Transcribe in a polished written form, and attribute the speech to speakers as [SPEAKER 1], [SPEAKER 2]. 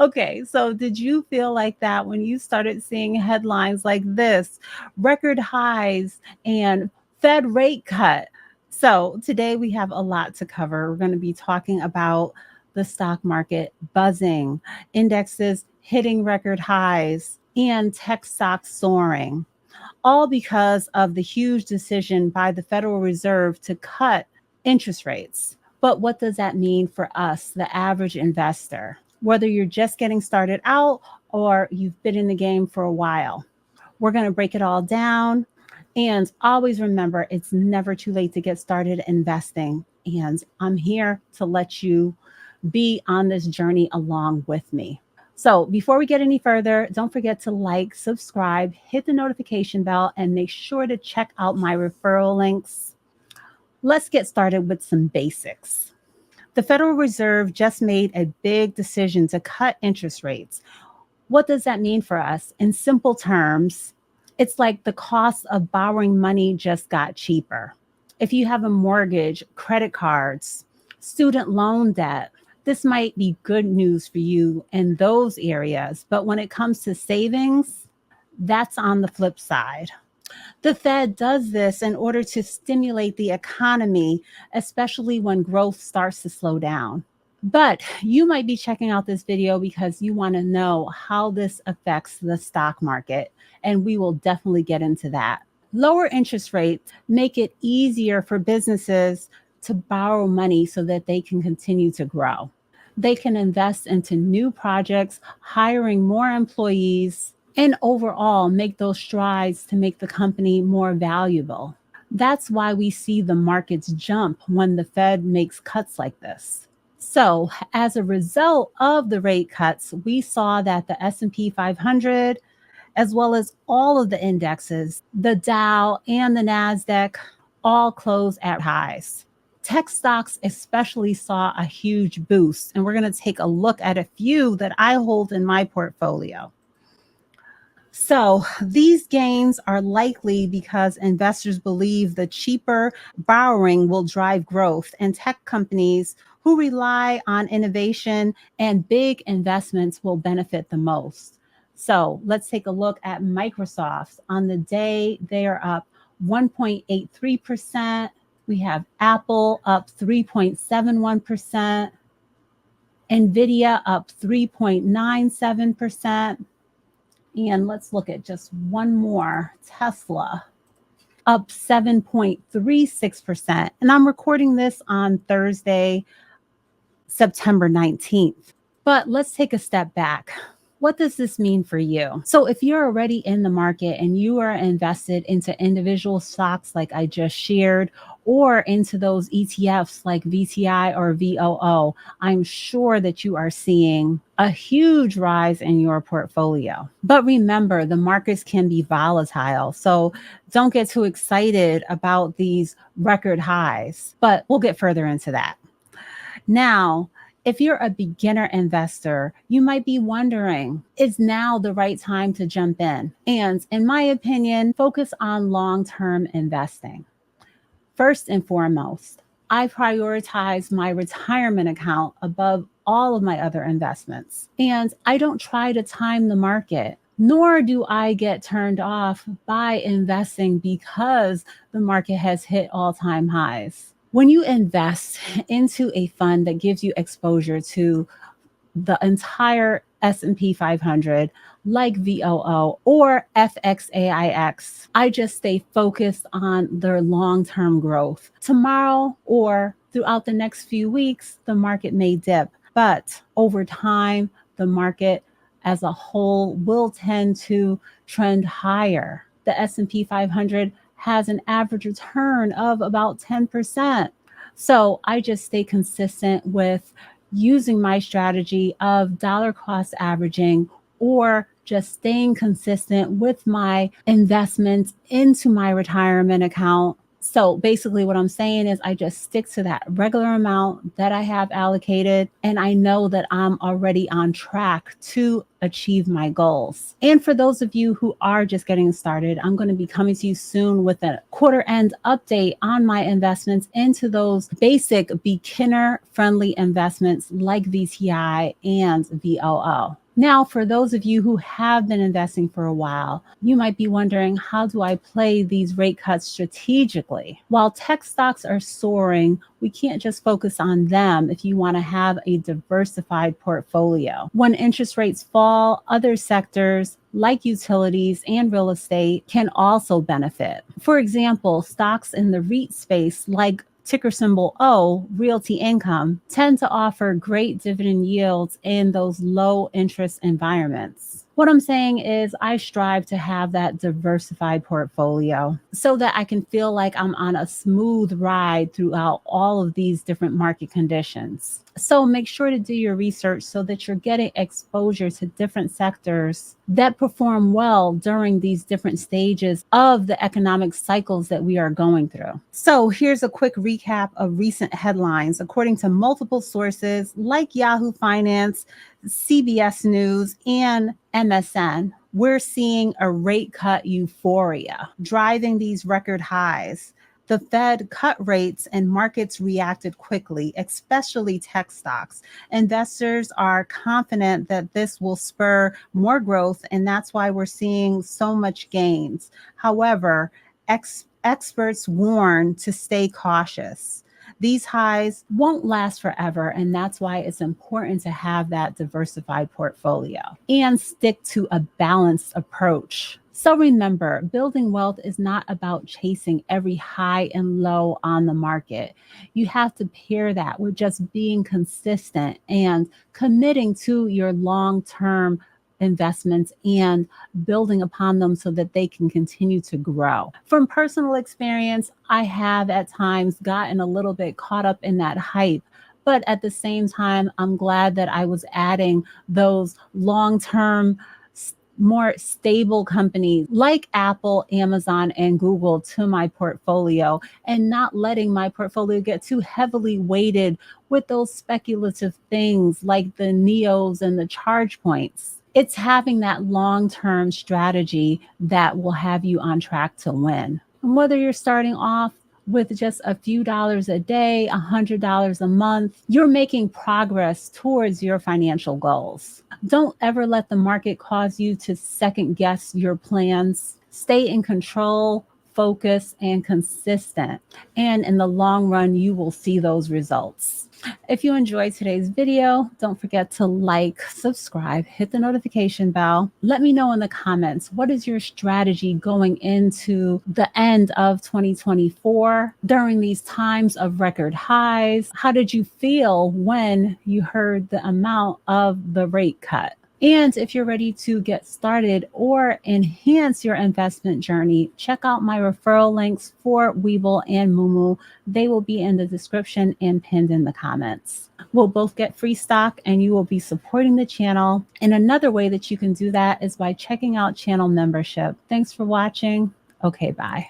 [SPEAKER 1] Okay, so did you feel like that when you started seeing headlines like this, record highs and Fed rate cut? So today we have a lot to cover. We're going to be talking about the stock market buzzing, indexes hitting record highs, and tech stocks soaring, all because of the huge decision by the Federal Reserve to cut interest rates. But what does that mean for us, the average investor? Whether you're just getting started out or you've been in the game for a while, we're going to break it all down. And always remember, it's never too late to get started investing. And I'm here to let you be on this journey along with me. So before we get any further, don't forget to like, subscribe, hit the notification bell, and make sure to check out my referral links. Let's get started with some basics. The Federal Reserve just made a big decision to cut interest rates. What does that mean for us? In simple terms, it's like the cost of borrowing money just got cheaper. If you have a mortgage, credit cards, student loan debt, this might be good news for you in those areas. But when it comes to savings, that's on the flip side. The Fed does this in order to stimulate the economy, especially when growth starts to slow down. But you might be checking out this video because you want to know how this affects the stock market, and we will definitely get into that. Lower interest rates make it easier for businesses to borrow money so that they can continue to grow. They can invest into new projects, hiring more employees, and overall make those strides to make the company more valuable. That's why we see the markets jump when the Fed makes cuts like this. So, as a result of the rate cuts, we saw that the S&P 500, as well as all of the indexes, the Dow and the Nasdaq, all closed at highs. Tech stocks especially saw a huge boost, and we're going to take a look at a few that I hold in my portfolio. So these gains are likely because investors believe the cheaper borrowing will drive growth, and tech companies who rely on innovation and big investments will benefit the most. So let's take a look at Microsoft. On the day, they are up 1.83%. We have Apple up 3.71%, NVIDIA up 3.97%. And let's look at just one more, Tesla up 7.36%. And I'm recording this on Thursday, September 19th. But let's take a step back. What does this mean for you? So if you're already in the market and you are invested into individual stocks like I just shared, or into those ETFs like VTI or VOO, I'm sure that you are seeing a huge rise in your portfolio. But remember, the markets can be volatile. So don't get too excited about these record highs, but we'll get further into that. Now, if you're a beginner investor, you might be wondering, is now the right time to jump in? And in my opinion, focus on long-term investing. First and foremost, I prioritize my retirement account above all of my other investments. And I don't try to time the market, nor do I get turned off by investing because the market has hit all-time highs. When you invest into a fund that gives you exposure to the entire S&P 500, like VOO or FXAIX, I just stay focused on their long-term growth. Tomorrow or throughout the next few weeks, the market may dip, but over time, the market as a whole will tend to trend higher. The S&P 500 has an average return of about 10%. So I just stay consistent with using my strategy of dollar cost averaging, or just staying consistent with my investments into my retirement account So basically what I'm saying is I just stick to that regular amount that I have allocated, and I know that I'm already on track to achieve my goals. And for those of you who are just getting started, I'm going to be coming to you soon with a quarter end update on my investments into those basic beginner friendly investments like VTI and VOO. Now, for those of you who have been investing for a while, you might be wondering, how do I play these rate cuts strategically? While tech stocks are soaring, we can't just focus on them if you want to have a diversified portfolio. When interest rates fall, other sectors like utilities and real estate can also benefit. For example, stocks in the REIT space like ticker symbol O, Realty Income, tend to offer great dividend yields in those low interest environments. What I'm saying is I strive to have that diversified portfolio so that I can feel like I'm on a smooth ride throughout all of these different market conditions. So make sure to do your research so that you're getting exposure to different sectors that perform well during these different stages of the economic cycles that we are going through. So here's a quick recap of recent headlines. According to multiple sources like Yahoo Finance, CBS News, and MSN, we're seeing a rate cut euphoria driving these record highs. The Fed cut rates and markets reacted quickly, especially tech stocks. Investors are confident that this will spur more growth, and that's why we're seeing so much gains. However, experts warn to stay cautious. These highs won't last forever, and that's why it's important to have that diversified portfolio and stick to a balanced approach. So remember, building wealth is not about chasing every high and low on the market. You have to pair that with just being consistent and committing to your long-term investments and building upon them so that they can continue to grow. From personal experience, I have at times gotten a little bit caught up in that hype. But at the same time, I'm glad that I was adding those long-term, more stable companies like Apple, Amazon, and Google to my portfolio, and not letting my portfolio get too heavily weighted with those speculative things like the NEOs and the charge points. It's having that long-term strategy that will have you on track to win. And whether you're starting off with just a few dollars a day, $100 a month, you're making progress towards your financial goals. Don't ever let the market cause you to second guess your plans. Stay in control, focused, and consistent. And in the long run, you will see those results. If you enjoyed today's video, don't forget to like, subscribe, hit the notification bell. Let me know in the comments, what is your strategy going into the end of 2024 during these times of record highs? How did you feel when you heard the amount of the rate cut? And if you're ready to get started or enhance your investment journey, check out my referral links for Webull and Moomoo. They will be in the description and pinned in the comments. We'll both get free stock and you will be supporting the channel. And another way that you can do that is by checking out channel membership. Thanks for watching. Okay, bye.